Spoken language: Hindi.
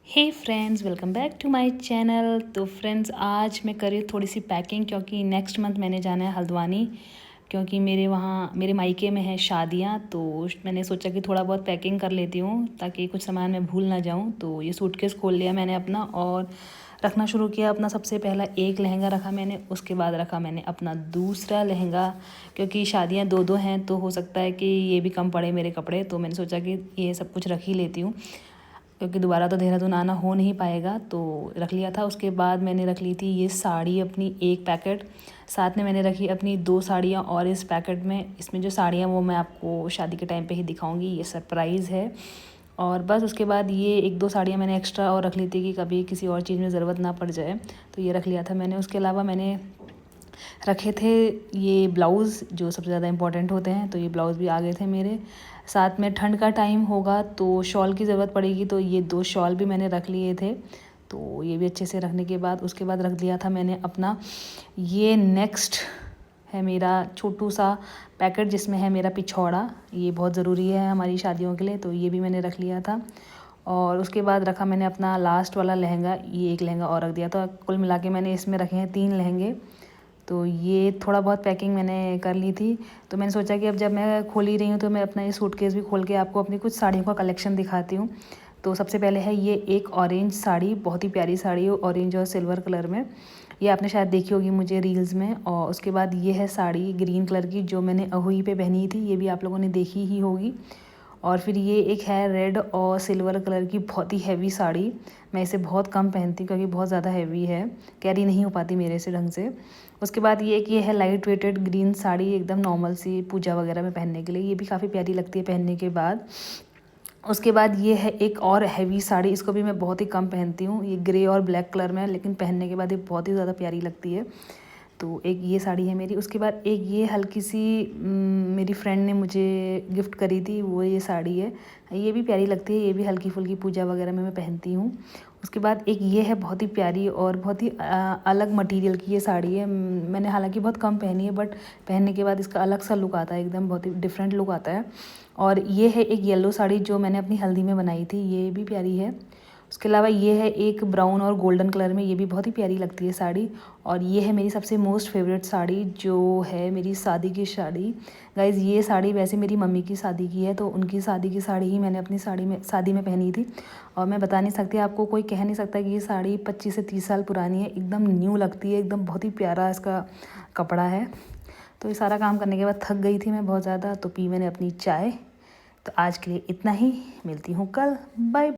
Hey friends, welcome back to my channel. तो फ्रेंड्स, आज मैं कर रही हूँ थोड़ी सी पैकिंग, क्योंकि नेक्स्ट मंथ मैंने जाना है हल्द्वानी, क्योंकि मेरे वहाँ मेरे मायके में है शादियाँ। तो मैंने सोचा कि थोड़ा बहुत पैकिंग कर लेती हूँ ताकि कुछ सामान मैं भूल ना जाऊँ। तो ये सूटकेस खोल लिया मैंने अपना और रखना शुरू किया अपना। सबसे पहला एक लहंगा रखा मैंने, उसके बाद रखा मैंने अपना दूसरा लहंगा, क्योंकि शादियाँ दो दो हैं तो हो सकता है कि ये भी कम पड़े मेरे कपड़े। तो मैंने सोचा कि ये सब कुछ रख ही लेती हूँ, क्योंकि दोबारा तो देहरादून आना हो नहीं पाएगा। तो रख लिया था। उसके बाद मैंने रख ली थी ये साड़ी अपनी एक पैकेट, साथ में मैंने रखी अपनी 2 साड़ियाँ और इस पैकेट में। इसमें जो साड़ियाँ वो मैं आपको शादी के टाइम पे ही दिखाऊंगी, ये सरप्राइज़ है। और बस उसके बाद ये 1-2 साड़ियाँ मैंने एक्स्ट्रा और रख ली थी कि कभी किसी और चीज़ में ज़रूरत ना पड़ जाए, तो ये रख लिया था मैंने। उसके अलावा मैंने रखे थे ये ब्लाउज़ जो सबसे ज़्यादा इम्पोर्टेंट होते हैं, तो ये ब्लाउज़ भी आ गए थे मेरे। साथ में ठंड का टाइम होगा तो शॉल की ज़रूरत पड़ेगी, तो ये 2 शॉल भी मैंने रख लिए थे। तो ये भी अच्छे से रखने के बाद उसके बाद रख दिया था मैंने अपना ये नेक्स्ट है मेरा छोटू सा पैकेट, जिसमें है मेरा पिछौड़ा। ये बहुत ज़रूरी है हमारी शादियों के लिए, तो ये भी मैंने रख लिया था। और उसके बाद रखा मैंने अपना लास्ट वाला लहंगा, ये एक लहंगा और रख दिया था। कुल मिला के मैंने इसमें रखे हैं 3 लहंगे। तो ये थोड़ा बहुत पैकिंग मैंने कर ली थी। तो मैंने सोचा कि अब जब मैं खोल ही रही हूँ तो मैं अपना ये सूटकेस भी खोल के आपको अपनी कुछ साड़ियों का कलेक्शन दिखाती हूँ। तो सबसे पहले है ये एक ऑरेंज साड़ी, बहुत ही प्यारी साड़ी है, ऑरेंज और सिल्वर कलर में। ये आपने शायद देखी होगी मुझे रील्स में। और उसके बाद ये है साड़ी ग्रीन कलर की, जो मैंने अहुई पे पहनी थी, ये भी आप लोगों ने देखी ही होगी। और फिर ये एक है रेड और सिल्वर कलर की बहुत ही हैवी साड़ी। मैं इसे बहुत कम पहनती हूँ क्योंकि बहुत ज़्यादा हैवी है, कैरी नहीं हो पाती मेरे से ढंग से। उसके बाद ये है लाइट वेटेड ग्रीन साड़ी, एकदम नॉर्मल सी पूजा वगैरह में पहनने के लिए। ये भी काफ़ी प्यारी लगती है पहनने के बाद। उसके बाद ये है एक और हैवी साड़ी, इसको भी मैं बहुत ही कम पहनती हूँ। ये ग्रे और ब्लैक कलर में है, लेकिन पहनने के बाद ये बहुत ही ज़्यादा प्यारी लगती है। तो एक ये साड़ी है मेरी। उसके बाद एक ये हल्की सी मेरी फ्रेंड ने मुझे गिफ्ट करी थी, वो ये साड़ी है। ये भी प्यारी लगती है, ये भी हल्की फुल्की पूजा वगैरह में मैं पहनती हूँ। उसके बाद एक ये है बहुत ही प्यारी और बहुत ही अलग मटेरियल की ये साड़ी है। मैंने हालांकि बहुत कम पहनी है, बट पहनने के बाद इसका अलग सा लुक आता है, एकदम बहुत ही डिफरेंट लुक आता है। और ये है एक येलो साड़ी जो मैंने अपनी हल्दी में बनाई थी, ये भी प्यारी है। उसके अलावा ये है एक ब्राउन और गोल्डन कलर में, ये भी बहुत ही प्यारी लगती है साड़ी। और ये है मेरी सबसे मोस्ट फेवरेट साड़ी, जो है मेरी शादी की साड़ी। गाइज़, ये साड़ी वैसे मेरी मम्मी की शादी की है, तो उनकी शादी की साड़ी ही मैंने अपनी शादी में पहनी थी। और मैं बता नहीं सकती आपको, कोई कह नहीं सकता कि ये साड़ी 25 से 30 साल पुरानी है। एकदम न्यू लगती है, एकदम बहुत ही प्यारा इसका कपड़ा है। तो ये सारा काम करने के बाद थक गई थी मैं बहुत ज़्यादा, तो पी मैंने अपनी चाय। तो आज के लिए इतना ही, मिलती हूँ कल, बाय।